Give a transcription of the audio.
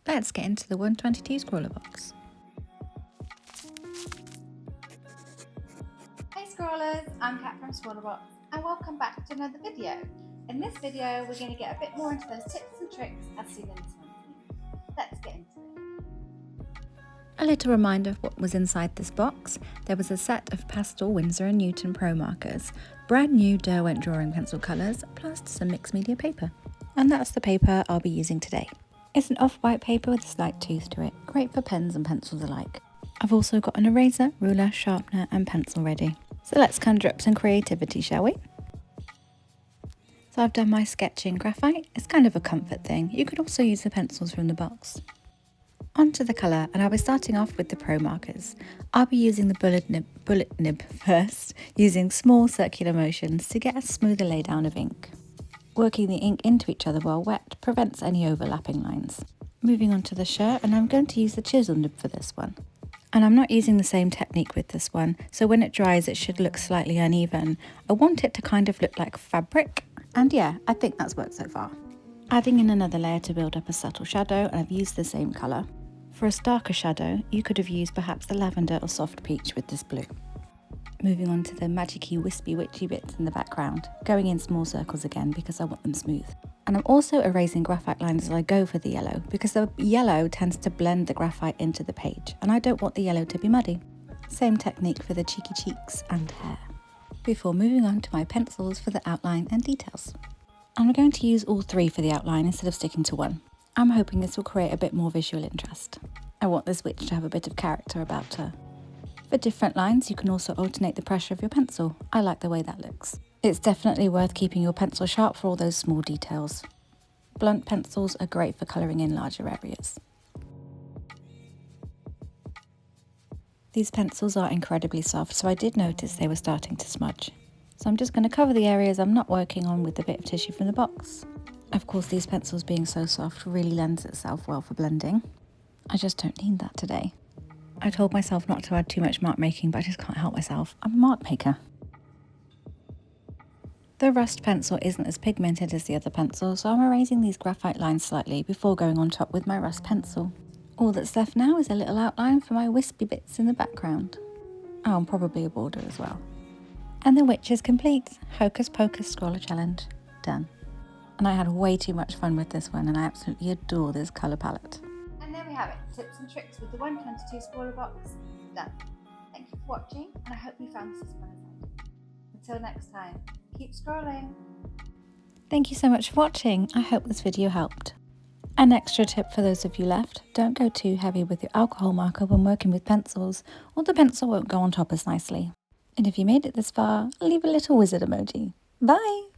Let's get into the 122 ScrawlrBox. Hey Scrawlers, I'm Kat from ScrawlrBox and welcome back to another video. In this video we're going to get a bit more into those tips and tricks as seen in this one. Let's get into it. A little reminder of what was inside this box. There was a set of Pastel, Winsor and Newton ProMarkers, brand new Derwent Drawing Pencil colours, plus some mixed media paper. And that's the paper I'll be using today. It's an off-white paper with a slight tooth to it, great for pens and pencils alike. I've also got an eraser, ruler, sharpener and pencil ready. So let's conjure up some creativity, shall we? So I've done my sketch in graphite. It's kind of a comfort thing. You could also use the pencils from the box. Onto the colour, and I'll be starting off with the ProMarkers. I'll be using the bullet nib first, using small circular motions to get a smoother laydown of ink. Working the ink into each other while wet prevents any overlapping lines. Moving on to the shirt, and I'm going to use the chisel nib for this one. And I'm not using the same technique with this one, so when it dries it should look slightly uneven. I want it to kind of look like fabric, and yeah, I think that's worked so far. Adding in another layer to build up a subtle shadow, and I've used the same colour. For a darker shadow, you could have used perhaps the lavender or soft peach with this blue. Moving on to the magic-y, wispy, witchy bits in the background, going in small circles again because I want them smooth. And I'm also erasing graphite lines as I go for the yellow, because the yellow tends to blend the graphite into the page, and I don't want the yellow to be muddy. Same technique for the cheeky cheeks and hair. Before moving on to my pencils for the outline and details. I'm going to use all three for the outline instead of sticking to one. I'm hoping this will create a bit more visual interest. I want this witch to have a bit of character about her. For different lines, you can also alternate the pressure of your pencil. I like the way that looks. It's definitely worth keeping your pencil sharp for all those small details. Blunt pencils are great for colouring in larger areas. These pencils are incredibly soft, so I did notice they were starting to smudge. So I'm just going to cover the areas I'm not working on with a bit of tissue from the box. Of course, these pencils being so soft really lends itself well for blending. I just don't need that today. I told myself not to add too much mark making, but I just can't help myself. I'm a mark maker. The rust pencil isn't as pigmented as the other pencil, so I'm erasing these graphite lines slightly before going on top with my rust pencil. All that's left now is a little outline for my wispy bits in the background. Oh, and probably a border as well. And the witch is complete. Hocus Pocus Scrawlr Challenge done. And I had way too much fun with this one, and I absolutely adore this colour palette. And there we have it, tips and tricks with the 122 ScrawlrBox done. Thank you for watching, and I hope you found this as fun as I did. Until next time, keep scrolling. Thank you so much for watching. I hope this video helped. An extra tip for those of you left, don't go too heavy with your alcohol marker when working with pencils, or the pencil won't go on top as nicely. And if you made it this far, leave a little wizard emoji. Bye!